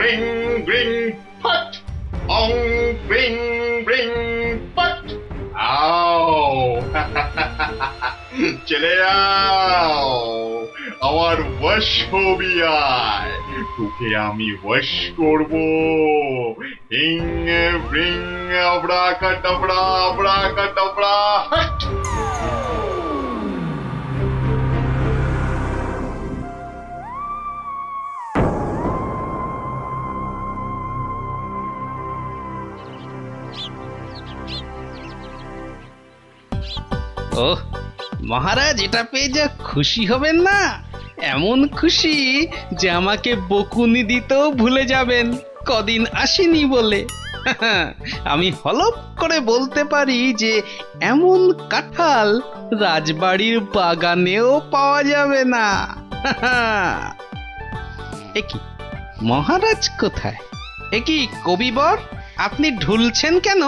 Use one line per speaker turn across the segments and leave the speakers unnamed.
গ্রিং গ্রিং ফট, অং গ্রিং গ্রিং ফট। আও চলে যাও, আমার বশ হবি আয়, তোকে আমি বশ করবো। হিং ব্রিং আবড়া কাটাবড়া আবড়া কাটাবড়া হট।
ওহ মহারাজ, এটা পেয়ে যা খুশি হবেন না, এমন খুশি যে আমাকে বকুনি দিতেও ভুলে যাবেন কদিন আসেনি বলে। আমি হলপ করে বলতে পারি যে এমন কাঁঠাল রাজবাড়ির বাগানেও পাওয়া যাবে না। একি মহারাজ কোথায়? একি কবিবর, আপনি ঢুলছেন কেন?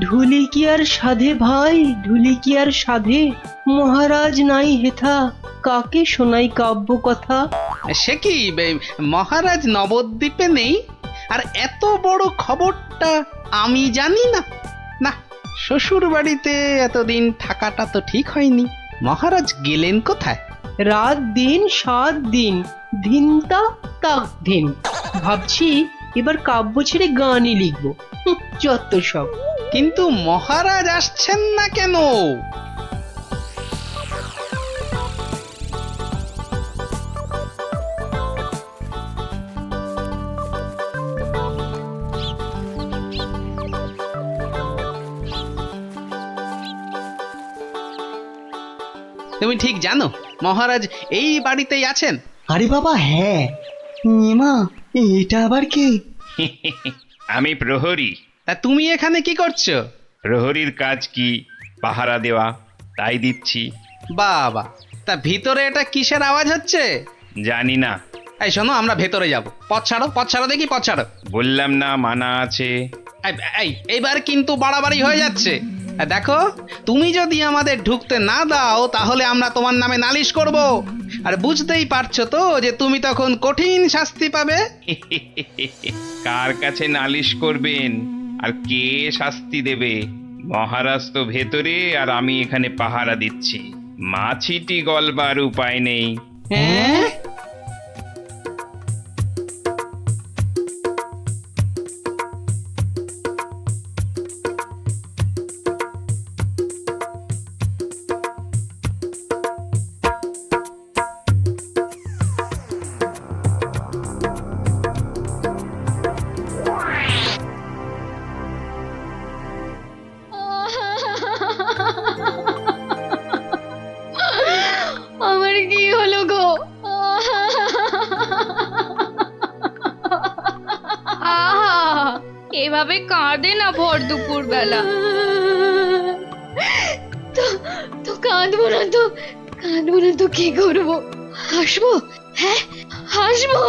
ঢুলি কি আর সাধে ভাই, ঢুলি কি আর সাধে? মহারাজ নাই হেথা, কাকে শোনাই কাব্য কথা?
সে কি মহারাজ নবদ্বীপে নেই, আর এত বড় খবরটা আমি জানি না? না, শ্বশুর বাড়িতে এতদিন থাকাটা তো ঠিক হয়নি। মহারাজ গেলেন কোথায়?
রাত দিন 7 দিন, ধিনতা তাক ধিন। ভাবছি এবার কাব্য ছেড়ে গানই লিখবো। যত সব।
কিন্তু মহারাজ আসছেন না কেন? তুমি ঠিক জানো মহারাজ এই বাড়িতেই আছেন?
আরে বাবা হ্যাঁ, মা এটা আবার কে?
আমি প্রহরী।
তা তুমি এখানে কি করছো?
প্রহরীর কাজ কি? পাহারা দেওয়া, তাই দিচ্ছি।
বাবা, তা ভিতরে এটা কিসের আওয়াজ হচ্ছে?
জানি না।
এই শোনো, আমরা ভেতরে যাব। পথ ছাড়ো, পথ ছাড়ো দেখি, পথ ছাড়ো।
বললাম না মানা আছে।
এইবার কিন্তু বাড়াবাড়ি হয়ে যাচ্ছে। দেখো, তুমি যদি আমাদের ঢুকতে না দাও তাহলে আমরা তোমার নামে নালিশ করব, আর বুঝতেই পারছো তো যে তুমি তখন কঠিন শাস্তি পাবে।
কার কাছে নালিশ করবেন আর কে শাস্তি দেবে? মহারাজ তো ভেতরে আর আমি এখানে পাহারা দিচ্ছি। মাছিটি গলবার উপায় নেই।
হ্যাঁ?
আমার কি হলো গো? আহা, এভাবে কাঁদে না ভর দুপুর বেলা। তো কাঁদবো না তো, কাঁদবো না তো কি করবো? হাসবো? হ্যাঁ হাসবো।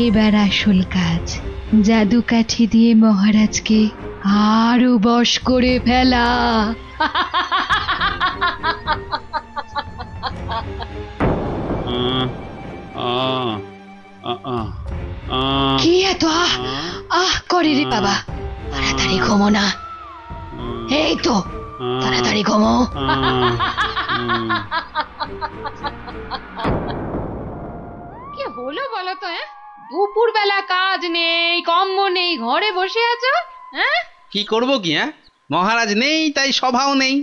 এবার আসল কাজ, জাদু কাঠি দিয়ে মহারাজকে আরো বশ করে ফেলা। কি এত আহ আহ করে রে বাবা? তাড়াতাড়ি ঘুমো না। এই তো, তাড়াতাড়ি ঘুমো। কি হলো বলো তো? দুপুর বেলা কাজ নেই, কম্ম নেই, ঘরে বসে আছো? হ্যাঁ,
কি করবো কি? মহারাজ নেই তাই সভাও নেই।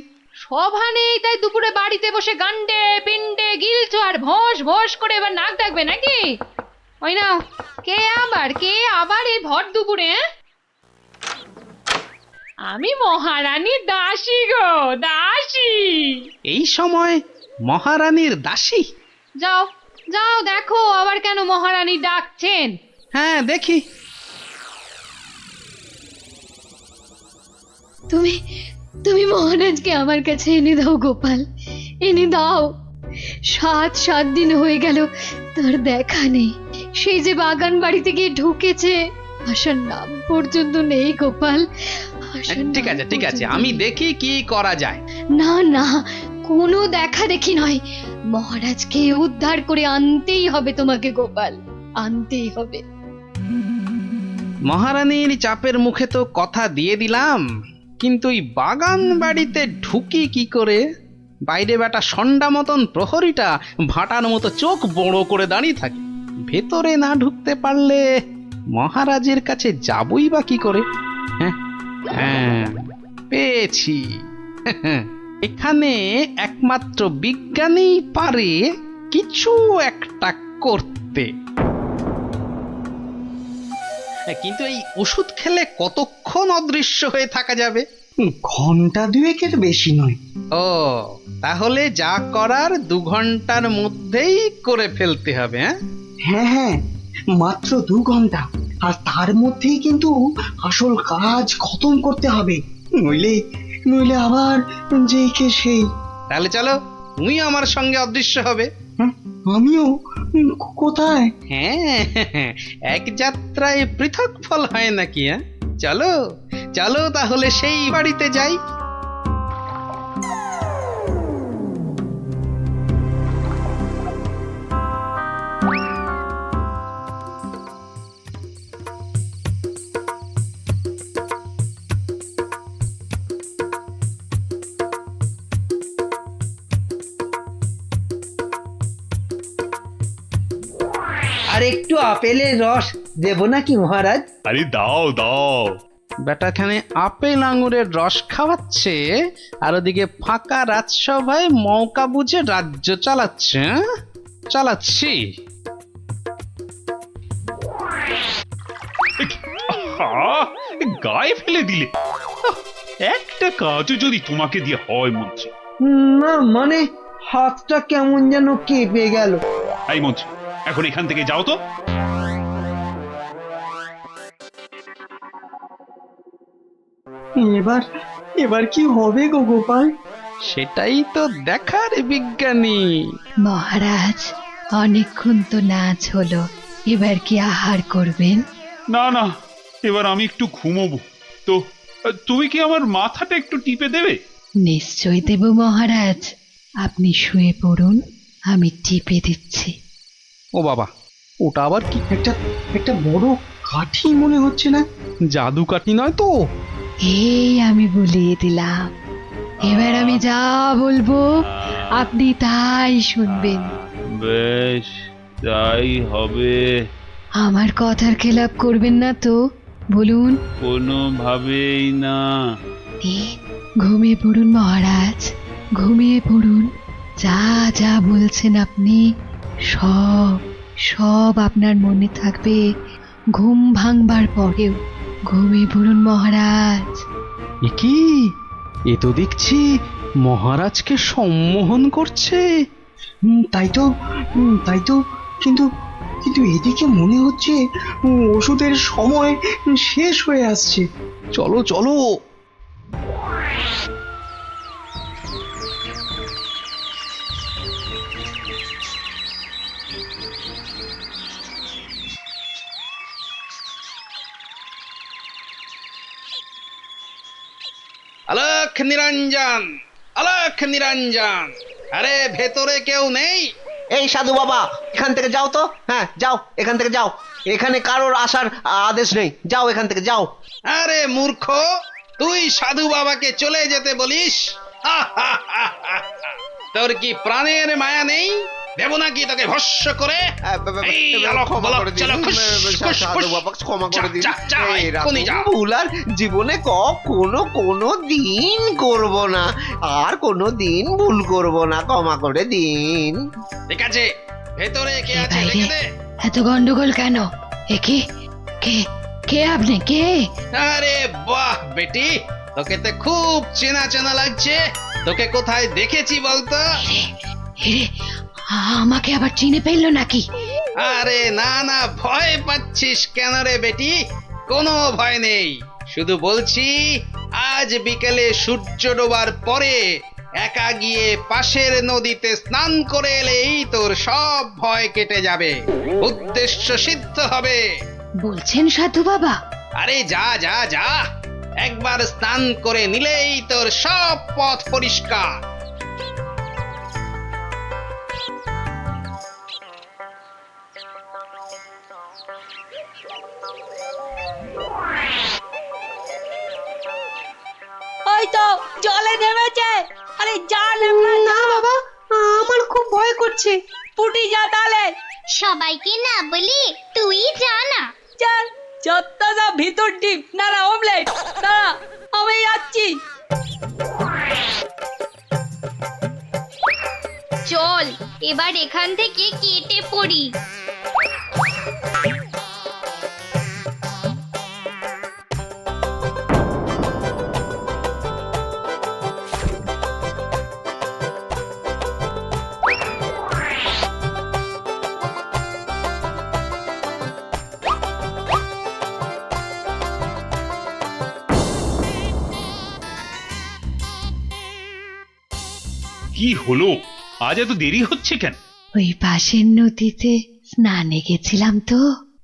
সভা নেই তাই দুপুরে বাড়িতে বসে গান্ডে পিন্ডে গিলছো আর ভোস ভোস করে এবার নাক ডাকবে নাকি? ওই নাও,
কে আবার এই ভর দুপুরে? আমি মহারানীর দাসী গো, দাসী।
এই সময় মহারানীর দাসী?
যাও যাও দেখো আবার কেন মহারানী ডাকছেন।
হ্যাঁ দেখি।
তুমি তুমি মহারাজকে আমার কাছে এনে দাও গোপাল, এনে দাও। 7 দিন হয়ে গেল তার দেখা নেই। সেই যে বাগান বাড়িতে গিয়ে ঢুকেছে, আসার নাম পর্যন্ত নেই গোপাল। আসার
ঠিক
নাম
আছে ঠিক আছে,
পর্যন্ত
আমি
নেই।
দেখি কি করা যায়।
না না, কোনো দেখা দেখি নয়, মহারাজকে উদ্ধার করে আনতেই হবে তোমাকে গোপাল, আনতেই হবে।
মহারানীর চাপের মুখে তো কথা দিয়ে দিলাম, কিন্তু এই বাগান বাড়িতে ঢুকি কি করে? বাইরে বেটা সন্ডা মতন প্রহরীটা ভাটার মতো চোখ বড় করে দাঁড়িয়ে থাকে। ভেতরে না ঢুকতে পারলে মহারাজের কাছে যাবই বা কি করে? হ্যাঁ হ্যাঁ, পেয়েছি। এখানে একমাত্র বিজ্ঞানী পারে কিছু একটা করতে। কিন্তু এই ওষুধ খেলে কতক্ষণ অদৃশ্য হয়ে থাকা যাবে?
ঘন্টা 2 বেশি নয়।
ও, তাহলে যা করার 2 ঘন্টার মধ্যেই করে ফেলতে হবে।
হ্যাঁ হ্যাঁ, মাত্র 2 ঘন্টা, আর তার মধ্যেই কিন্তু আসল কাজ খতম করতে হবে, নইলে নইলে আবার যেই কে সেই।
তাহলে চলো, তুমি আমার সঙ্গে অদৃশ্য হবে।
হ্যাঁ, আমিও? কোথায়?
হ্যাঁ, এক যাত্রায় পৃথক ফল হয় নাকি? চলো চলো তাহলে সেই বাড়িতে যাই।
আর একটু আপেলের রস দেব নাকি মহারাজ?
আরে দাও দাও।
বেটাখানে আপেল আঙুরের রস খাওয়াচ্ছে, আর ওদিকে ফাঁকা রাজসভায় মৌকা বুঝে রাজ্য চালাচ্ছে। চালাচ্ছি।
গায়ে ফেলে দিলে। একটা কাজও যদি তোমাকে দিয়ে হয় মন্ত্রী।
না মানে হাতটা কেমন যেন কেঁপে গেল।
এই মন্ত্রী, এখন এখান থেকে যাও তো।
এবার এবার কি হবে গো গোপাল?
সেটাই তো দেখার বিজ্ঞানী।
মহারাজ, অনেকক্ষণ তো নাচ হলো, এবার কি আহার করবেন?
না না, এবার আমি একটু ঘুমোবো। তো তুমি কি আমার মাথাটা একটু টিপে দেবে?
নিশ্চয় দেব মহারাজ, আপনি শুয়ে পড়ুন, আমি টিপে দিচ্ছি।
ও বাবা, ওটা আবার কি?
একটা একটা বড় কাঠি মনে হচ্ছে না?
জাদু কাঠি নয় তো?
এই আমি বলিয়ে দিলাম, এবার আমি যা বলবো আপনি তাই শুনবেন।
বেশ, তাই হবে।
আমার কথার খেলাপ করবেন না তো, বলুন।
কোনোভাবেই না।
ঘুমিয়ে পড়ুন মহারাজ, ঘুমিয়ে পড়ুন। যা যা বলছেন আপনি সব সব আপনার মনে থাকবে ঘুম ভাঙবার পরেও। ঘুমিয়ে পড়ুন মহারাজ।
এ কি? এ তো দেখছি মহারাজকে সম্মোহন করছে।
তাই তো, কিন্তু কিন্তু এদিকে মনে হচ্ছে ওষুধের সময় শেষ হয়ে আসছে।
চলো চলো। আলোক নিরঞ্জন, আলোক নিরঞ্জন, আরে ভেতরে কেউ নেই?
এই সাধু বাবা, এখান থেকে যাও তো। হ্যাঁ যাও, এখান থেকে যাও। এখানে কারোর আসার আদেশ নেই, যাও এখান থেকে যাও।
আরে মূর্খ, তুই সাধু বাবাকে চলে যেতে বলিস? তোর কি প্রাণের মায়া নেই? দেব নাকি তোকে ভস্য করে? এই আলোক,
ক্ষমা
বলক,
করে দিন,
চলো, খুশ, খুশ,
সাধু
খুশ।
বাবা, ক্ষমা করে দিন।
যা, যা, যা, এক্ষুনি যা।
ভুল আর জীবনে কোনো দিন করব না, আর কোনো দিন ভুল করব না, ক্ষমা করে দিন।
ঠিক আছে, ভেতরে কে আছে
বাইরে
দেখে দে।
এত গন্ডগোল কেন? কে কে কে আপনি কে?
আরে বাহ বেটি, তোকে তো খুব চেনা চেনা লাগছে। তোকে কোথায় দেখেছি বলতো?
এরে, আমাকে আবার চিনে ফেললো নাকি?
আরে না না, ভয় পাচ্ছিস কেন রে বেটি? কোনো ভয় নেই, শুধু বলছি আজ বিকেলে সূর্য ডোবার পরে একা গিয়ে পাশের নদীতে স্নান করে এলেই তোর সব ভয় কেটে যাবে, উদ্দেশ্য সিদ্ধ হবে।
বলছেন সাধু বাবা?
আরে যা যা যা, একবার স্নান করে নিলেই তোর সব পথ পরিষ্কার।
ওই তো জলে নেমেছে। আরে যা
না বাবা, আমার খুব ভয় করছে।
পুটি যা তাহলে।
সবাইকে না বলি তুই যা না।
চল যত সব ভিতর ডিপ না অমলেট না, আমি যাচ্ছি।
চল এবার এখান থেকে কেটে পড়ি।
কি হলো, আজ এত দেরি হচ্ছে কেন?
ওই পাশের নদীতে স্নানে গেছিলাম তো,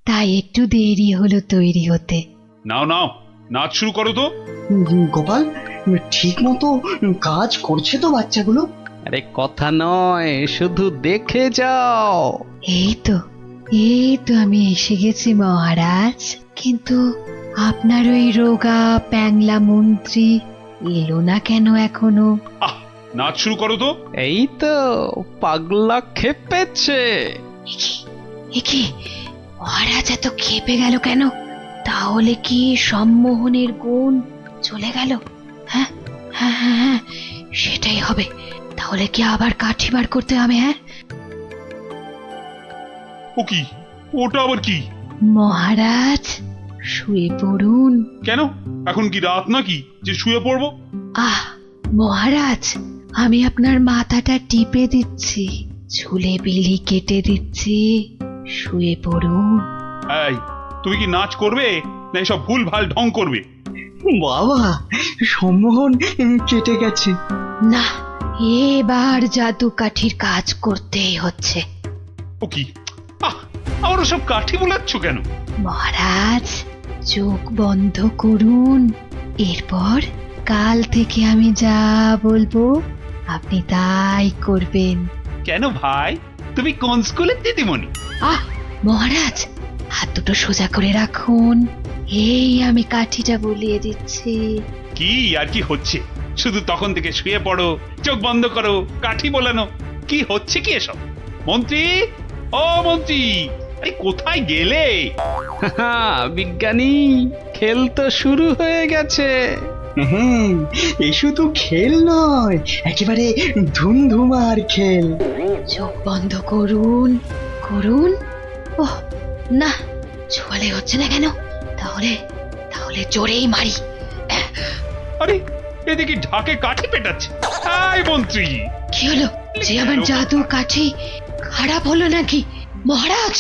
তাই একটু দেরি হলো তৈরি হতে।
নাও নাও, নাচ শুরু করো তো।
গোপাল, ঠিক মতো কাজ করছে তো বাচ্চাগুলো?
আরে কথা নয়, শুধু দেখে যাও।
এই তো আমি এসে গেছি মহারাজ, কিন্তু আপনার ওই রোগা প্যাংলা মন্ত্রী এলো না কেন এখনো?
আহ, নাচ শুরু করো তো।
এই তো পাগলা খেপেছে।
কি মহারাজ এত খেপে গেল কেন? তাহলে কি সম্মোহনের গুণ চলে গেল? হ্যাঁ হ্যাঁ হ্যাঁ হ্যাঁ, সেটাই হবে। তাহলে কি আবার কাঠি বার করতে হবে? হ্যাঁ,
ও কি, ওটা আবার কি?
মহারাজ শুয়ে পড়ুন।
কেন, এখন কি রাত নাকি যে শুয়ে পড়বো?
আহ মহারাজ, আমি আপনার মাথাটা টিপে দিচ্ছি, চুলে বিলি কেটে দিচ্ছি, শুয়ে পড়ুন।
এই, তুমি কি নাচ করবে না এসব ভুল ভাল ঢং করবে?
বাবা, সম্মোহন কেটে গেছে।
না, এবার জাদু কাঠির কাজ করতেই হচ্ছে।
ও কি, আমার সব কাঠি বোলাচ্ছ কেন?
মহারাজ চোখ বন্ধ করুন, এরপর কাল থেকে আমি যা বলবো আপনি তাই করবেন।
কেন ভাই, তুমি কোন স্কুলের দিদিমণি?
আহ মহারাজ, হাত দুটো সোজা করে রাখুন, এই আমি কাঠিটা বলিয়ে দিচ্ছি।
কি আর কি হচ্ছে, শুধু তখন থেকে শুয়ে পড়ো, চোখ বন্ধ করো, কাঠি বোলানো, কি হচ্ছে কি এসব? মন্ত্রী, ও মন্ত্রী, আরে কোথায় গেলে?
বিজ্ঞানী, খেল তো শুরু হয়ে গেছে।
হ্যাঁ, এ শুধু খেল নয়, একেবারে ধুমধুমার খেল।
চোখ বন্ধ করুন করুন। ওহ না, ছোঁয়ালে হচ্ছে না কেন? তাহলে তাহলে জোরেই মারি।
আরে এদিকে ঢাকে কাঠি পেটাচ্ছে। আয় মন্ত্রী,
কি হলো? যে আমার জাদু কাঠি খারাপ হলো নাকি মহারাজ?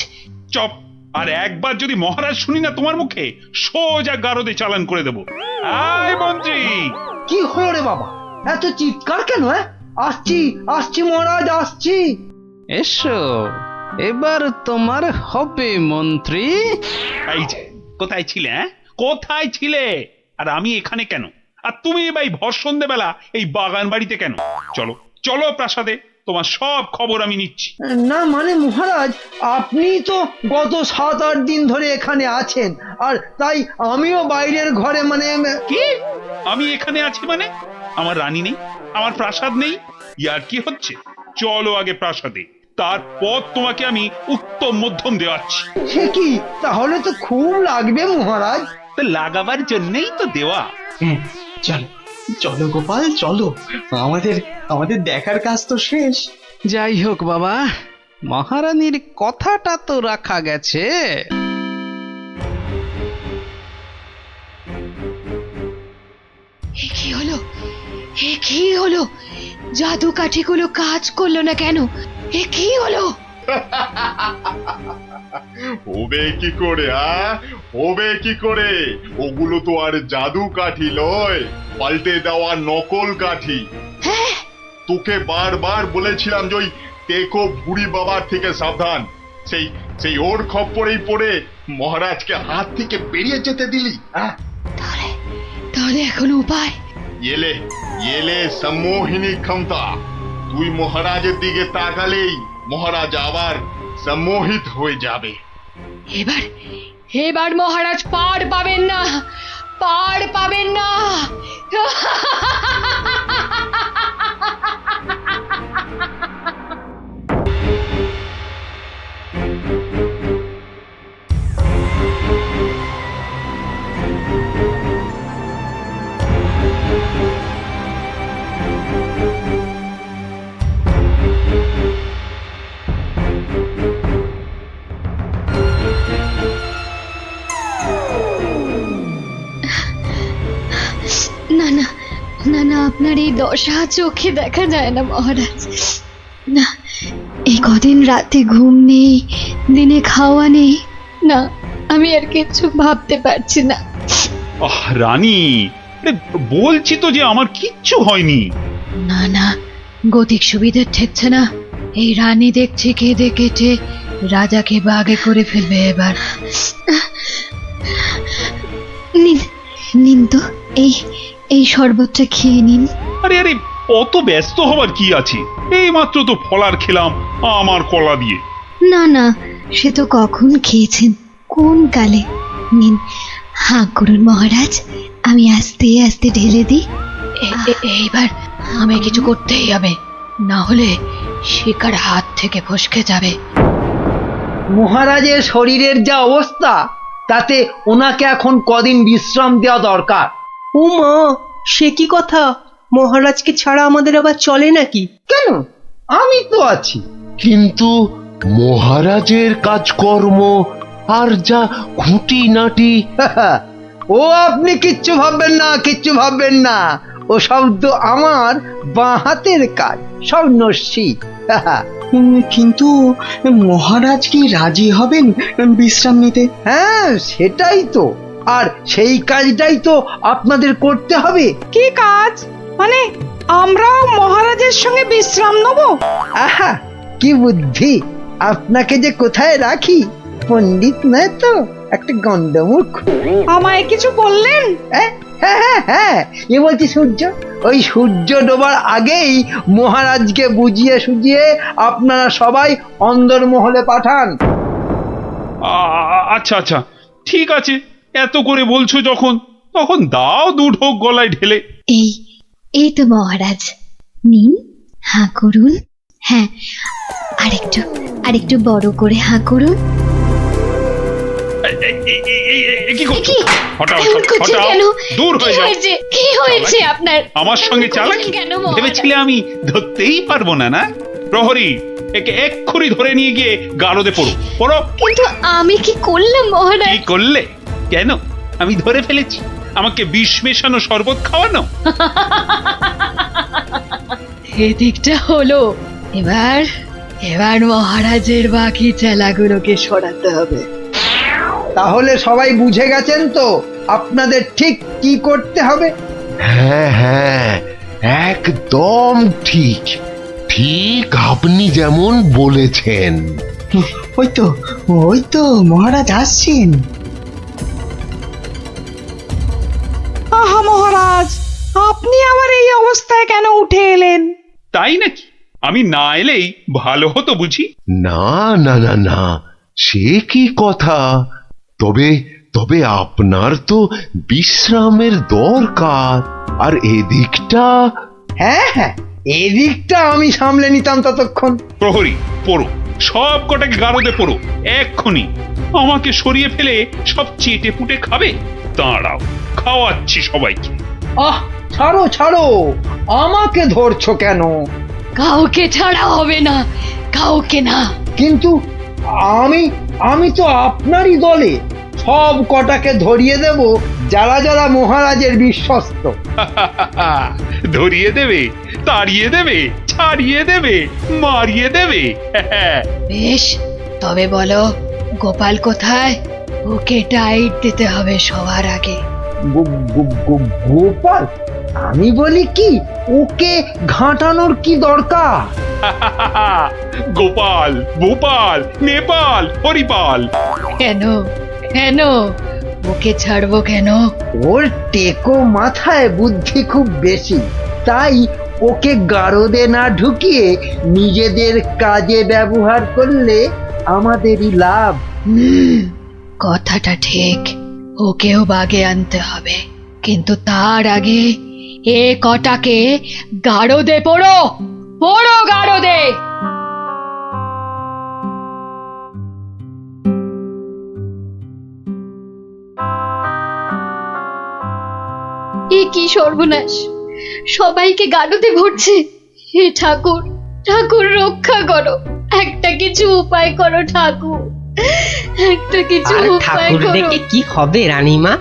চপ, আর একবার যদি মহারাজ শুনি না তোমার মুখে, সোজা গারদে চালান করে দেবো। আয় মন্ত্রী।
কি হলো রে বাবা, এত চিৎকার কেন? আসছি আসছি মহারাজ, আসছি।
এসো, এবার তোমার হবে মন্ত্রী।
এই যে, কোথায় ছিলে? কোথায় ছিলে? আর আমি এখানে কেন? আর তুমি ভাই ভর সন্ধ্যেবেলা এই বাগান বাড়িতে কেন? চলো চলো প্রাসাদে, তোমার সব খবর আমি নিচ্ছি।
না মানে মহারাজ, আপনি তো গত 7-8 দিন ধরে এখানে আছেন, আর তাই আমিও বাইরের ঘরে মানে।
কি, আমি এখানে আছি মানে? আমার রানী নেই, আমার প্রাসাদ নেই? ইয়ার কি হচ্ছে? চলো আগে প্রাসাদে, তারপর তোমাকে আমি উত্তম মধ্যম দেওয়াচ্ছি।
সে কি, তাহলে তো খুব লাগবে মহারাজ।
তো লাগাবার জন্যই তো দেওয়া।
চলো চলো গোপাল, চলো, আমাদের আমাদের দেখার কাজ তো শেষ।
যাই হোক বাবা, মহারানীর কথাটা তো রাখা গেছে।
এ কি হলো? এ কি হলো? জাদু কাঠিগুলো কাজ করলো না কেন? এ কি হলো?
হবে কি করে হবে কি করে? ওগুলো তো আর জাদু কাঠি লয়, পাল্টে দেওয়া নকল কাঠি।
হ্যাঁ,
তোকে বারবার বলেছিলাম যে ওই টেকো বুড়ি বাবার থেকে সাবধান। সেই সেই ওর খপ্পরেই পড়ে মহারাজকে হাত থেকে বেরিয়ে যেতে দিলি।
তাহলে এখন উপায়?
এলে এলে সম্মোহিনী ক্ষমতা। তুই মহারাজের দিকে তাকালেই মহারাজ আবার সম্মোহিত হয়ে যাবে।
এবার মহারাজ পার পাবেন না, পার পাবেন না। না না না না, আপনার এই দশা চোখে দেখা যায় না মহারাজ। না, এই কদিন রাতে ঘুম নেই, দিনে খাওয়া নেই। না, আমি আর কিচ্ছু ভাবতে পারছি না।
রানী, বলছি তো যে আমার কিচ্ছু হয়নি।
না না, গতিক সুবিধে ঠেকছে না। এই রানী দেখছি কেঁদে কেটে রাজাকে বাগে করে ফেলবে এবার। নিন নিন তো, এই শরবতটা খেয়ে নিন।
আরে আরে, অত ব্যস্ত হবার কি আছে? এই মাত্র তো ফলার খেলাম আমার কলা দিয়ে।
না না, সে তো কখন খেয়েছেন, কোন কালে। নিন, হাঁ করুন মহারাজ, আমি আস্তে আস্তে ঢেলে দিই। এইবার আমি কিছু করতেই হবে, না হলে শিকার হাত থেকে ফসকে যাবে।
মহারাজের শরীরের যা অবস্থা, তাতে ওনাকে এখন কদিন বিশ্রাম দেওয়া দরকার।
ও মা, সে কি কথা? মহারাজকে ছাড়া আমাদের আবার চলে নাকি?
কেন, আমি তো আছি।
কিন্তু মহারাজের কাজকর্ম আর যা খুঁটিনাটি।
ও আপনি কিচ্ছু ভাববেন না, কিচ্ছু ভাববেন না। ও সব তো আমার বাঁ হাতের কাজ, সব নস্যি।
কিন্তু মহারাজ কি রাজি হবেন বিশ্রাম নিতে?
হ্যাঁ, সেটাই তো। আর সেই কাজটাই তো আপনাদের করতে হবে।
কি কাজ? মানে আমরাও মহারাজের সঙ্গে বিশ্রাম নেব?
আহা, কি বুদ্ধি! আপনাকে যে কোথায় রাখি, পণ্ডিত নয় তো, একটা গন্ডমূর্খ।
আমায় কিছু বললেন?
হ্যাঁ হ্যাঁ হ্যাঁ, এ বলছি সূর্য। ওই সূর্য ডোবার আগেই মহারাজকে বুঝিয়ে সুঝিয়ে আপনারা সবাই অন্দরমহলে পাঠান।
আচ্ছা আচ্ছা, ঠিক আছে। এত করে বলছো যখন, তখন দাও দু ঢোক গলায় ঢেলে।
এই তো মহারাজ, নিন, হাঁ করুন। হ্যাঁ, আরেকটু বড় করে হাঁ করুন।
কি করছো? হটাও,
এমন করছেন
হটাও,
কেন?
দূর হয়ে যাও।
কি হয়েছে আপনার?
আমার সঙ্গে চালাকি
কেন মহারাজ?
ভেবেছিলে আমি ধরতেই পারবো না? না প্রহরী, একে এক্ষুনি ধরে নিয়ে গিয়ে গারদে পড়ো।
কিন্তু আমি কি করলাম মহারাজ?
কি করলে? কেন? আমি ধরে ফেলেছি। আমাকে বিষ মেশানো শরবত খাওয়ানো।
এদিকটা হলো। এবার মহারাজের বাকি চেলাগুলোকে সরাতে হবে।
তাহলে সবাই বুঝে গেছেন তো আপনাদের ঠিক কি করতে হবে?
হ্যাঁ হ্যাঁ, একদম ঠিক। ঠিক আপনি যেমন বলেছেন।
ওই তো মহারাজ আসছেন।
আহা মহারাজ, আপনি আবার এই অবস্থায় কেন উঠে এলেন?
তাই নাকি? আমি না এলেই ভালো হতো বুঝি?
না না না না, সে কি কথা। তবে আপনার তো বিশ্রামের দরকার। আর এদিকটা?
হ্যাঁ হ্যাঁ, এদিকটা আমি সামলে নিতাম ততক্ষণ।
প্রহরী, পড়ো, সব কটাকে গারদে পড়ো এক্ষুনি। আমাকে সরিয়ে ফেলে সব চেটে পুটে খাবে? দাঁড়াও, খাওয়াচ্ছি সবাইকে।
আহ, ছাড়ো ছাড়ো, আমাকে ধরছো কেন?
কাউকে ছাড়া হবে না, কাউকে না।
কিন্তু আমি তো আপনারই দলে। সব কটাকে ধরিয়ে দেব যারা যারা মহারাজের বিশ্বস্ত।
ধরিয়ে দেবে, তাড়িয়ে দেবে, ছাড়িয়ে দেবে, মারিয়ে দেবে।
বেশ, তবে বলো গোপাল কোথায়? ওকে টাইট দিতে হবে সবার আগে।
গোপাল? আমি বলি কি, ওকে ঘাঁটানোর কি দরকার?
গোপাল, ভূপাল, নেপাল, হরিপাল।
কেন কেন ওকে ছাড়বো কেন?
ওর টেকো মাথায় বুদ্ধি খুব বেশি, তাই ওকে গারদে না ঢুকিয়ে নিজেদের কাজে ব্যবহার করলে আমাদেরই লাভ।
কথাটা ঠিক, ওকেও বাগে আনতে হবে, কিন্তু তার আগে এ কটাকে গারদে পড়ো, পড়ো গারদে। এ কি সর্বনাশ, সবাইকে গারদে ভরছে। হে ঠাকুর, ঠাকুর রক্ষা করো, একটা কিছু উপায় করো ঠাকুর, একটা কিছু
আর
উপায়
ঠাকুর
করো।
ডেকে কি হবে রানীমা?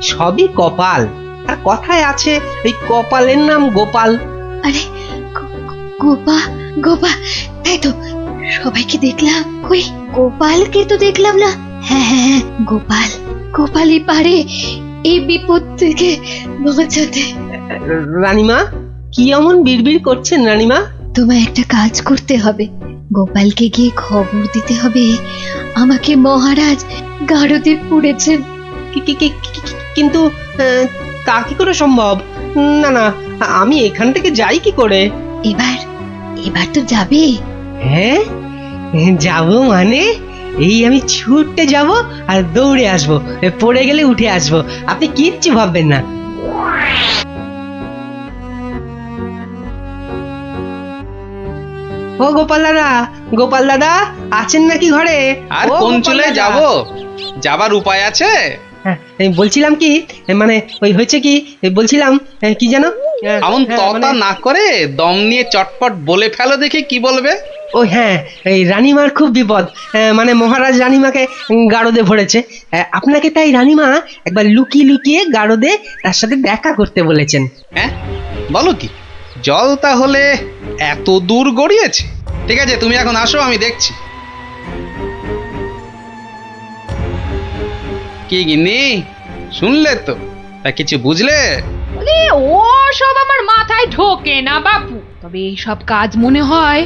সবই কপাল। আর কথায় আছে, ওই কপালের নাম গোপাল।
আরে গোপা গোপা, তাই তো, সবাইকে দেখলাম, কই গোপালকে তো দেখলাম না। হ্যাঁ হ্যাঁ হ্যাঁ, গোপাল, গোপালই পারে এই বিপদ থেকে বাঁচাতে।
রানীমা, কি এমন বিড়বিড় করছেন রানীমা?
তোমায় একটা কাজ করতে হবে, গোপালকে গিয়ে খবর দিতে হবে আমাকে মহারাজ গারদে পুড়েছেন।
কিন্তু তা কি করে সম্ভব? না না, আমি এখান থেকে যাই কি করে?
এবার এবার তো যাবে।
হ্যাঁ, যাব মানে এই আমি ছুটতে যাব আর দৌড়ে আসব, পড়ে গেলে উঠে আসব, আপনি কিচ্ছু ভাববেন না। ও গোপাল দাদা, গোপাল দাদা আছেন নাকি ঘরে?
আর
ও
কোন
গোপাল
চলে
দাদা।
যাব? যাবার উপায় আছে?
হ্যাঁ, আমি বলছিলাম কি, মানে ওই হয়েছে কি, বলছিলাম কি জানো,
এমন
হ্যাঁ,
ততা
মানে-
না করে দম নিয়ে চটপট বলে ফেলো দেখি কি বলবে।
ও হ্যাঁ, এই রানীমার খুব বিপদ, মানে মহারাজ রানীমাকে গারদে ভরেছে। আপনাকে তাই রানীমা একবার লুকিয়ে লুকিয়ে গারদে তার সাথে দেখা করতে বলেছেন।
হ্যাঁ, বলো কি? জল তাহলে এত দূর গড়িয়েছে? ঠিক আছে, তুমি এখন আসো, আমি দেখছি। কি গিন্নি, শুনলে তো? তা কিছু বুঝলে?
বলে ও সব আমার মাথায় ঢোকে না বাপু, তবে এই সব কাজ মনে হয়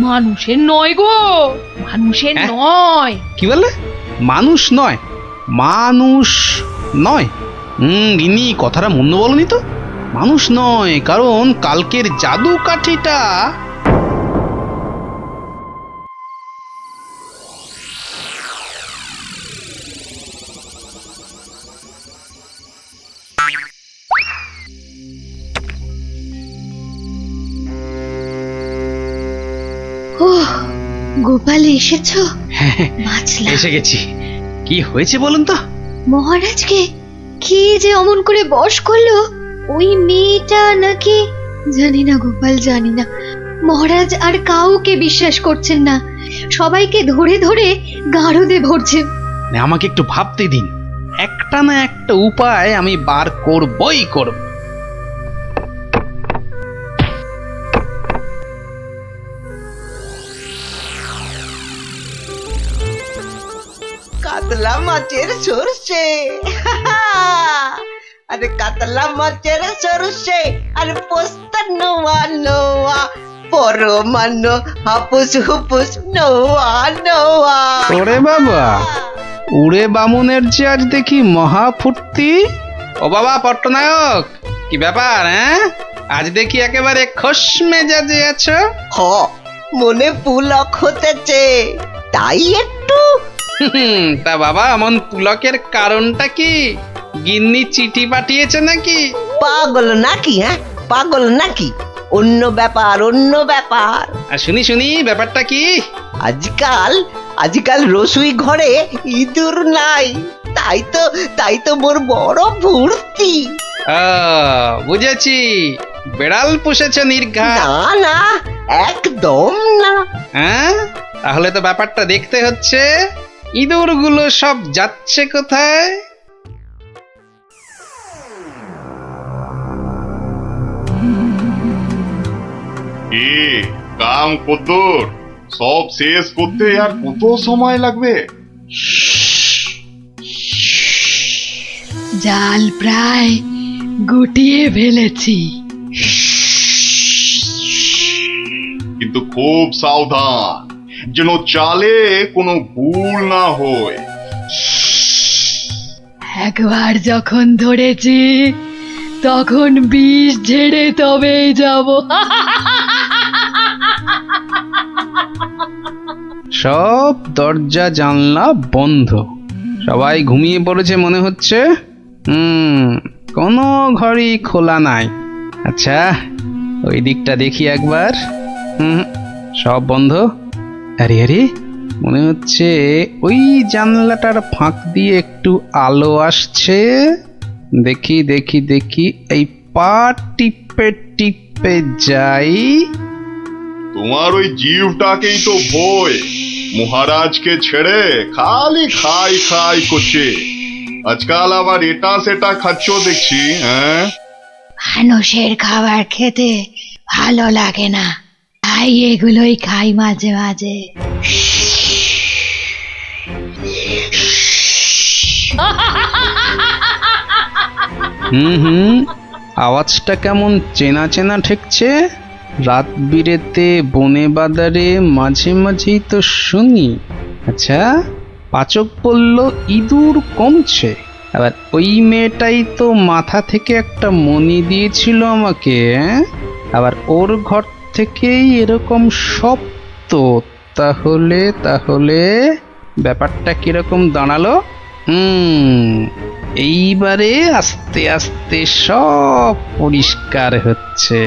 মানুষের নয় গো, মানুষের
হ্যাঁ?
নয়।
কি বললে? মানুষ নয়? মানুষ নয়? গিন্নি, কথাটা মন্দ বলনি তো। মানুষ নয়, কারণ কালকের জাদু কাঠিটা
ও গোপাল এসেছো? বাঁচলাম।
এসে গেছি। কি হয়েছে বলুন তো?
মহারাজকে কি যে অমন করে বশ করলো ওই মেয়েটা নাকি, জানি না গোপাল, জানি না। মহারাজ আর কাউকে বিশ্বাস করছেন না, সবাইকে ধরে ধরে গারদে ভরছেন।
আমাকে একটু ভাবতে দিন, একটা না একটা উপায় আমি বার করবই করব।
কাতলা মাছের সরষে, আরে কাতলা মাছের সরষে, আরে পোস্ত নোয়া নোয়া, পরমানো হাপুস হুপুস নোয়া নোয়া।
ওরে বাবা, উড়ে বামুনের যে আজ দেখি মহা ফুর্তি। ও বাবা পট্টনায়ক, কি ব্যাপার? হ্যাঁ, আজ দেখি একেবারে খোশ মেজাজে আছো।
হ, মনে পুলক হতেছে, তাই একটু।
তা বাবা, এমন পুলকের কারণটা কি? গিন্নি চিঠি পাঠিয়েছে নাকি?
পাগল নাকি? হ্যাঁ, পাগল নাকি? অন্য ব্যাপার, অন্য ব্যাপার।
আর শুনি শুনি, ব্যাপারটা কি?
আজকাল রসুই ঘরে ইঁদুর নাই, তাই তো মোর বড় ভর্তি।
বুঝেছি, বেড়াল পুষেছ নির্ঘাত।
না না, একদম না।
হ্যাঁ, তাহলে তো ব্যাপারটা দেখতে হচ্ছে। ইঁদুরগুলো সব যাচ্ছে কোথায়?
এ কাম কদ্দুর, সব শেষ করতে আর কত সময় লাগবে?
জাল প্রায় গুটিয়ে ফেলেছি।
কিন্তু খুব সাবধান, যেন চালে কোনো ভুল না হয়।
একবার যখন ধরেছি তখন বিষ ঝেড়ে তবেই যাব।
সব দরজা জানলা বন্ধ, সবাই ঘুমিয়ে পড়েছে মনে হচ্ছে। কোনো ঘরই খোলা নাই। আচ্ছা, ওই দিকটা দেখি একবার। সব বন্ধ। আরে আরে, মনে হচ্ছে ওই জানলাটার ফাঁক দিয়ে একটু আলো আসছে। দেখি দেখি দেখি, এই পা টিপে টিপে যাই।
তোমার ওই জিভটাকেই তো ভয়, মহারাজকে ছেড়ে খালি খাই খাই করছে। আজকাল আবার এটা সেটা খাচ্ছ দেখছি। হ্যাঁ,
মানুষের খাবার খেতে ভালো লাগে না, তাই এগুলোই খাই মাঝে মাঝে।
আওয়াজটা কেমন চেনা চেনা ঠেকছে। রাত বিরেতে বনে বাদারে মাঝে মাঝেই তো শুনি। আচ্ছা, পাচক বলল ইঁদুর কমছে, আবার ওই মেয়েটাই তো মাথা থেকে একটা মণি দিয়েছিল আমাকে। আবার ওর ঘর থেকেই এরকম শব্দ। তাহলে তাহলে ব্যাপারটা কিরকম দাঁড়ালো? এইবারে আস্তে আস্তে সব পরিষ্কার হচ্ছে।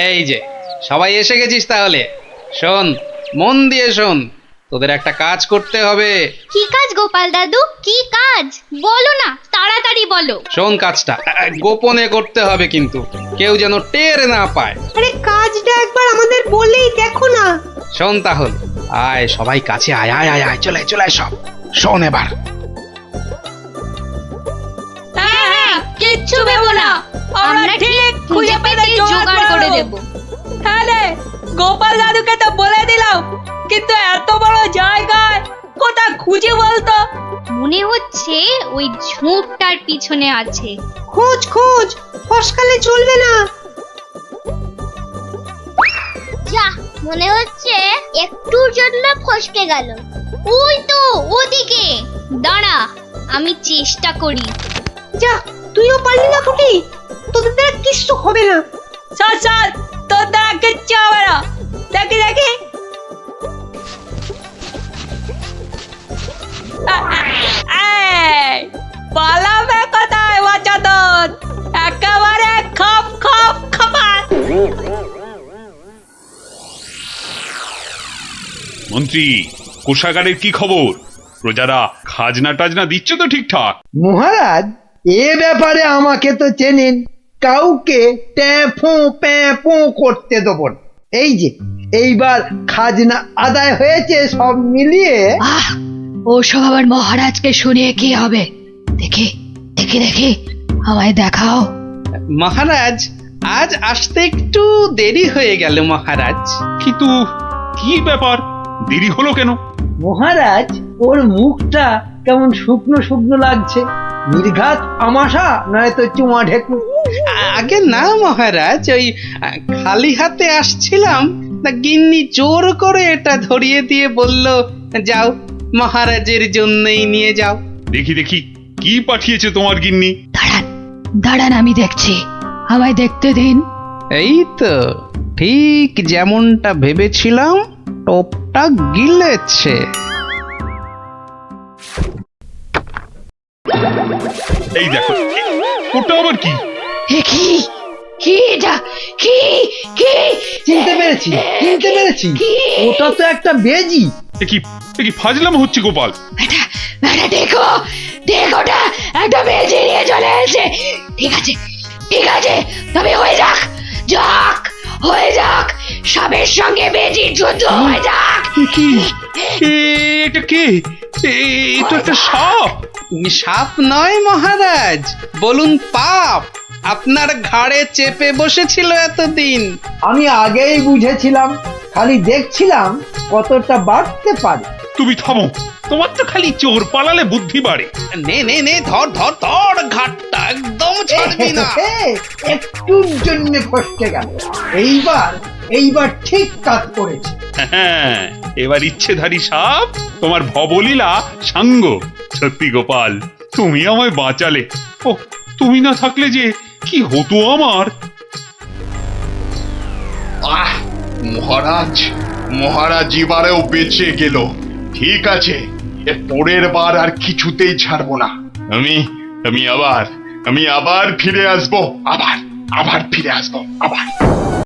এই যে সবাই এসে গেছিস, তাহলে শোন, মন দিয়ে শোন, তোদের একটা কাজ করতে হবে।
কি কাজ গোপাল দাদু, কি কাজ বলো না, তাড়াতাড়ি বলো।
শোন, কাজটা গোপনে করতে হবে, কিন্তু কেউ যেন টের না পায়।
আরে কাজটা একবার আমাদের বলেই দেখো না।
শোন তাহলে, আয় সবাই কাছে আয়, আয় আয় আয়, চলে চলে সব শোন এবার।
হ্যাঁ, কিচ্ছু ভেবো না, আমরা ঠিক খুঁজে পেতে জোগাড় করে দেব। হ্যাঁ রে, গোপাল দাদুকে তো বলে দিলাম, কিন্তু এত বড় জায়গায় কোথায় খুঁজে বলতো?
মনে হচ্ছে ওই ঝোপটার পিছনে আছে।
খোঁজ খোঁজ, ফসকালে চলবে না।
যা, মনে হচ্ছে একটুর জন্য ফসকে গেল। ওই তো ওদিকে, দাঁড়া আমি চেষ্টা করি।
যা, তুইও পারলি না ফুটি, তোদের দ্বারা কিচ্ছু হবে না।
স্যার স্যার, তোর দ্বারা কিচ্ছু হবে না। দেখি দেখি, পালাবে কোথায় বাচ্চা তোর? একেবারে খপ খপ খপাত।
মন্ত্রী, কোষাগারের কি খবর? প্রজারা খাজনা টাজনা দিচ্ছে তো ঠিকঠাক?
মহারাজ, এ ব্যাপারে আমাকে তো চেনেন, কাউকে ট্যাফো প্যাফো করতে দেব না। এই যে এইবার খাজনা আদায় হয়েছে সব মিলিয়ে।
ওসব আবার মহারাজকে শুনিয়ে কি হবে? দেখি দেখি দেখি, আমায় দেখাও।
মহারাজ, আজ আসতে একটু দেরি হয়ে গেল মহারাজ।
কিন্তু কি ব্যাপার, দেরি হলো কেন?
মহারাজ, ওর মুখটা কেমন শুকনো শুকনো লাগছে। নির্ঘাত আমাশা নয়তো চুমা ঢেকু?
আগে না মহারাজ, ওই খালি হাতে আসছিলাম, তা গিন্নি জোর করে এটা ধরিয়ে দিয়ে বলল, যাও মহারাজের জন্যই নিয়ে যাও।
দেখি দেখি, কি পাঠিয়েছে তোমার গিন্নি?
দাঁড়ান দাঁড়ান, আমি দেখছি, আমায় দেখতে দিন।
এই তো ঠিক যেমনটা ভেবেছিলাম, টোপটা গিলেছে।
এই দেখো, ওটা আবার কি?
কি কি এটা? কি কি?
চিনতে পেরেছি, চিনতে পেরেছি, ওটা তো একটা বেজি।
এ কি ফাজলাম হচ্ছে গোপাল?
দেখো দেখোটা, একটা বেজি নিয়ে চলে এসেছে। ঠিক আছে ঠিক আছে, তবে হয়ে যাক যাক।
হয়ে যাক, সাপের সঙ্গে বেজির যুদ্ধ হয়ে যাক।
কি এটা কে? এ তো একটা সাপ।
সাপ নয় মহারাজ, বলুন পাপ। আপনার ঘাড়ে চেপে বসেছিল এতদিন।
আমি আগেই বুঝেছিলাম, খালি দেখছিলাম কতটা বাড়তে পারে।
তুমি থামো, তোমার তো খালি চোর পালালে বুদ্ধি বাড়ে।
নে নে নে, ধর ধর ধর, ঘাটটা একদম ছাড়বি না।
একটুর জন্য ফসকে গেল। এইবার ঠিক কাজ করেছে।
হ্যাঁ, এবার ইচ্ছেধারী সাপ তোমার ভবলীলা সাঙ্গ। সত্যি গোপাল, তুমি আমায় বাঁচালে। ও, তুমি না থাকলে যে কি হতো আমার।
আহ, মহারাজ এবারেও বেঁচে গেল। ঠিক আছে, এর পরের বার আর কিছুতেই ছাড়বো না। আমি আবার ফিরে আসবো, আবার ফিরে আসবো, আবার।